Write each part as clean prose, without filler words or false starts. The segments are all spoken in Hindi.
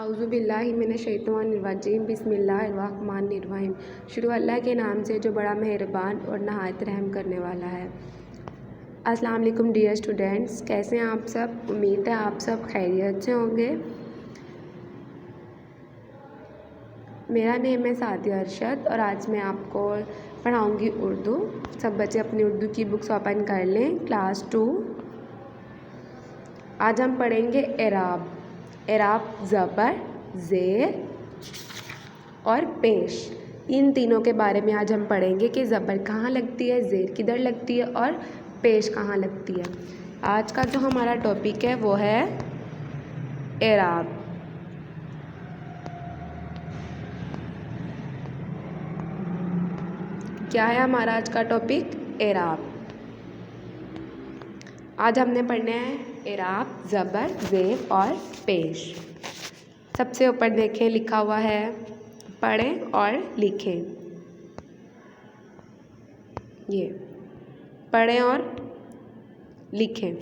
आऊज़ुबिल्लाहिमिनश्शैतानिर्रजीम बिस्मिल्लाहिर्रहमानिर्रहीम। शुरू अल्लाह के नाम से जो बड़ा मेहरबान और नहायत रहम करने वाला है। अस्सलाम वालेकुम डियर स्टूडेंट्स, कैसे हैं आप सब? उम्मीद है आप सब खैरियत से होंगे। मेरा नेम है सादिया अरशद और आज मैं आपको पढ़ाऊँगी उर्दू। सब बच्चे अपनी उर्दू की बुक्स ओपन कर लें। क्लास 2 आज हम पढ़ेंगे एराब। एराब ज़बर, ज़ेर और पेश, इन तीनों के बारे में आज हम पढ़ेंगे कि ज़बर कहाँ लगती है, ज़ेर किधर लगती है और पेश कहाँ लगती है। आज का जो हमारा टॉपिक है वो है एराब। क्या है हमारा आज का टॉपिक? एराब। आज हमने पढ़ना है एराब, ज़बर, ज़ेर और पेश। सबसे ऊपर देखें, लिखा हुआ है, पढ़ें और लिखें। ये पढ़ें और लिखें।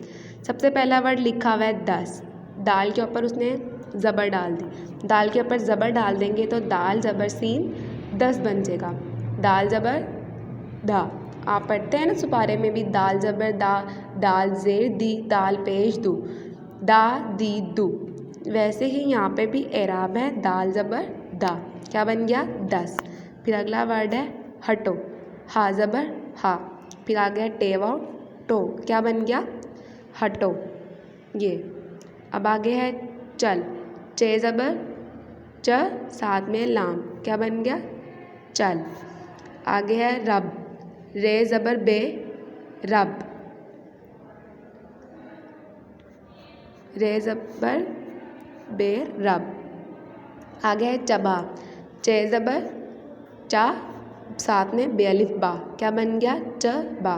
सबसे पहला वर्ड लिखा हुआ है 10। दाल के ऊपर उसने ज़बर डाल दी। दाल के ऊपर ज़बर डाल देंगे तो दाल ज़बर सीन 10 बन जाएगा। दाल ज़बर दा। आप पढ़ते हैं ना सुपारे में भी, दाल ज़बर दा, दाल ज़ेर दी, दाल पेश दू, दा दी दू। वैसे ही यहाँ पे भी एराब है, दाल ज़बर दा। क्या बन गया? 10। फिर अगला वर्ड है हटो। हा ज़बर हा। फिर आ गया टेव आउट टो। क्या बन गया? हटो। ये अब आगे है चल। चे ज़बर च, साथ में लाम। क्या बन गया? चल। आगे है रब। रे ज़बर बे, रब। रे ज़बर बे, रब। आगे है चबा। चे ज़बर चा, साथ में बे अलिफ बा। क्या बन गया? च बा।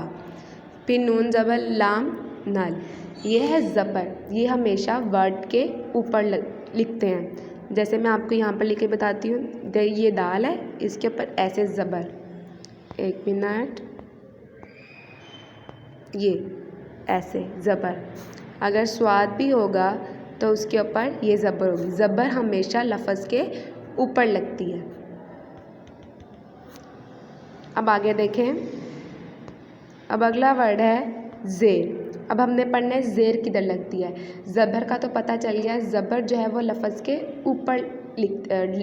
फिर नून ज़बर लाम नल। ये है ज़बर। ये हमेशा वर्ड के ऊपर लिखते हैं। जैसे मैं आपको यहाँ पर लिख के बताती हूँ, ये दाल है, इसके ऊपर ऐसे ज़बर। एक मिनट, ये ऐसे ज़बर। अगर स्वाद भी होगा तो उसके ऊपर ये ज़बर होगी। ज़बर हमेशा लफ्ज़ के ऊपर लगती है। अब आगे देखें। अब अगला वर्ड है ज़ेर। अब हमने पढ़ना है ज़ेर किधर लगती है। ज़बर का तो पता चल गया, ज़बर जो है वो लफ्ज़ के ऊपर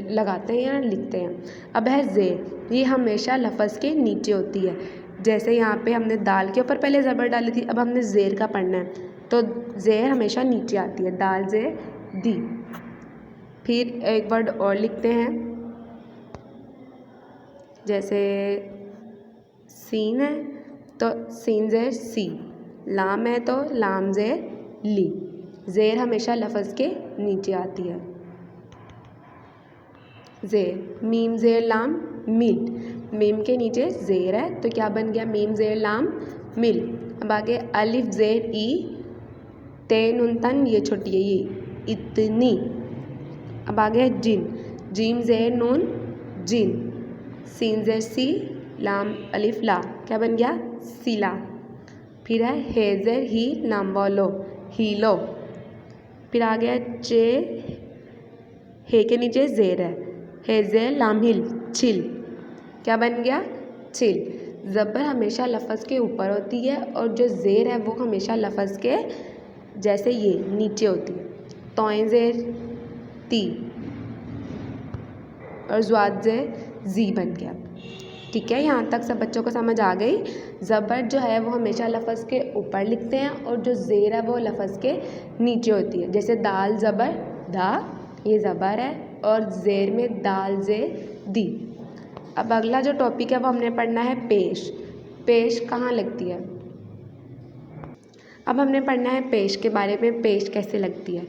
लगाते हैं या लिखते हैं। अब है ज़ेर। ये हमेशा लफ्ज़ के नीचे होती है। जैसे यहाँ पे हमने दाल के ऊपर पहले ज़बर डाली थी, अब हमने ज़ेर का पढ़ना है तो ज़ेर हमेशा नीचे आती है। दाल ज़ेर दी। फिर एक वर्ड और लिखते हैं, जैसे सीन है तो सीन ज़ेर सी, लाम है तो लाम ज़ेर ली। ज़ेर हमेशा लफ्ज़ के नीचे आती है। ज़ेर, मीम ज़ेर लाम मिल। मीम के नीचे ज़ेर है तो क्या बन गया? मीम ज़ेर लाम मिल। अब आगे अलिफ ज़ेर ई, ते नून तन, ये छोटी है, ये इतनी। अब आगे है जिन। जीम ज़ेर नून जिन। सीन ज़ेर सी, लाम अलिफ ला। क्या बन गया? सिला। फिर है हे ज़ेर ही, लाम वालो, हीलो। फिर आ गया चे, हे के नीचे ज़ेर है, हे ज़ेर लाम हिल, छिल। क्या बन गया? छिल। ज़बर हमेशा लफ्ज़ के ऊपर होती है और जो ज़ेर है वो हमेशा लफ्ज़ के जैसे ये नीचे होती है। तोएं ज़ेर ती और ज़्वाद ज़ेर जी बन गया। ठीक है, यहाँ तक सब बच्चों को समझ आ गई। ज़बर जो है वो हमेशा लफ्ज़ के ऊपर लिखते हैं और जो ज़ेर है वो लफ्ज़ के नीचे होती है। जैसे दाल ज़बर दा, ये ज़बर है और ज़ेर में दाल ज़ेर दी। अब अगला जो टॉपिक है वो हमने पढ़ना है पेश। पेश कहाँ लगती है? अब हमने पढ़ना है पेश के बारे में, पेश कैसे लगती है।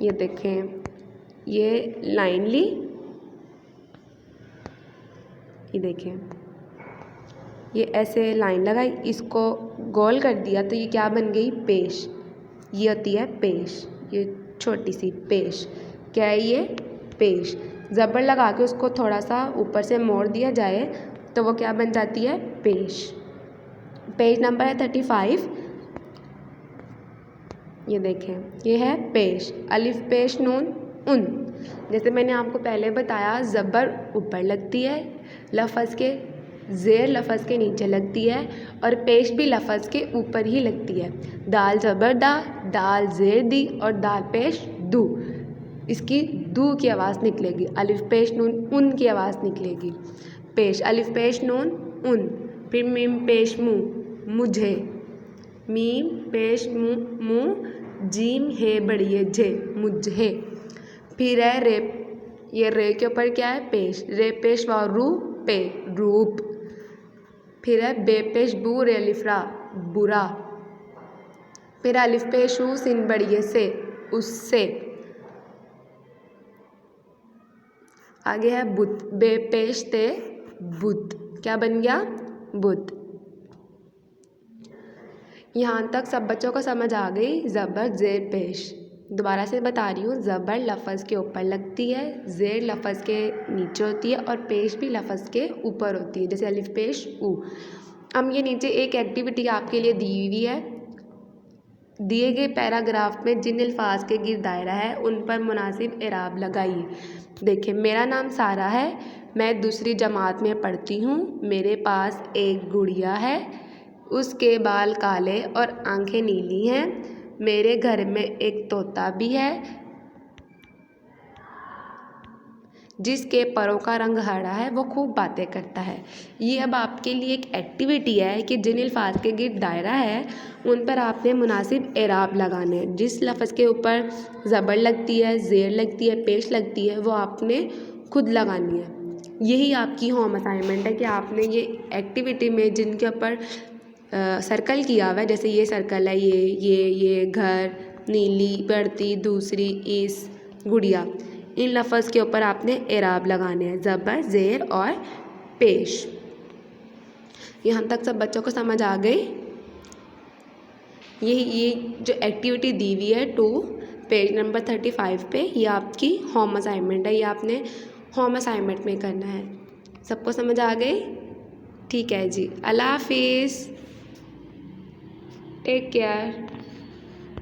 ये देखें, ये लाइन ली, ये देखें, ये ऐसे लाइन लगाई, इसको गोल कर दिया तो ये क्या बन गई? पेश। ये होती है पेश, ये छोटी सी पेश। क्या है ये? पेश। ज़बर लगा के उसको थोड़ा सा ऊपर से मोड़ दिया जाए तो वो क्या बन जाती है? पेश। पेज नंबर है 35। ये देखें, ये है पेश। अलिफ पेश नून उन। जैसे मैंने आपको पहले बताया, ज़बर ऊपर लगती है लफ्ज़ के, ज़ेर लफ्ज़ के नीचे लगती है और पेश भी लफ्ज़ के ऊपर ही लगती है। दाल ज़बर दा, दाल ज़ेर दी और दाल पेश दू, इसकी दू की आवाज़ निकलेगी। अलिफ पेश नून उन की आवाज़ निकलेगी। पेश अलिफ पेश नून उन, फिर मीम पेश मुँह मुझे, मीम पेश मुँह जीम है बड़ी जे मुझे, फिर है रे, ये रे के ऊपर क्या है पेश, रे पेश व रू पे रूप, फिर है बे पेश बू रे अलिफ रा बुरा, फिर अलिफ पेश ऊ सिन बड़ी से उससे, आगे है बुत, बे पेश ते बुत, क्या बन गया बुत। यहाँ तक सब बच्चों को समझ आ गई। ज़बर ज़ेर पेश, दोबारा से बता रही हूँ, ज़बर लफ्ज़ के ऊपर लगती है, ज़ेर लफ्ज़ के नीचे होती है और पेश भी लफ्ज़ के ऊपर होती है, जैसे अलिफ पेश ऊ। अब ये नीचे एक एक्टिविटी आपके लिए दी हुई है। दिए गए पैराग्राफ में जिन अल्फाज के गिर्द दायरा है उन पर मुनासिब एराब लगाइए। देखिए, मेरा नाम सारा है, मैं दूसरी जमात में पढ़ती हूँ, मेरे पास एक गुड़िया है, उसके बाल काले और आंखें नीली हैं, मेरे घर में एक तोता भी है जिसके परों का रंग हरा है, वो खूब बातें करता है। ये अब आपके लिए एक एक्टिविटी है कि जिन अल्फाज के गिर्द दायरा है उन पर आपने मुनासिब एराब लगाने हैं। जिस लफ्ज़ के ऊपर ज़बर लगती है, ज़ेर लगती है, पेश लगती है, वो आपने खुद लगानी है। यही आपकी होम असाइनमेंट है कि आपने ये एक्टिविटी में जिनके ऊपर सर्कल किया हुआ है, जैसे ये सर्कल है, ये घर, नीली, बढ़ती, दूसरी, इस, गुड़िया, इन लफ्ज़ के ऊपर आपने एराब लगाने हैं, ज़बर ज़ेर और पेश। यहाँ तक सब बच्चों को समझ आ गई। ये जो एक्टिविटी दी हुई है 2 पेज नंबर 35 पे, ये आपकी होम असाइनमेंट है, ये आपने होम असाइनमेंट में करना है। सबको समझ आ गई? ठीक है जी, अल्लाह हाफिज़, टेक केयर।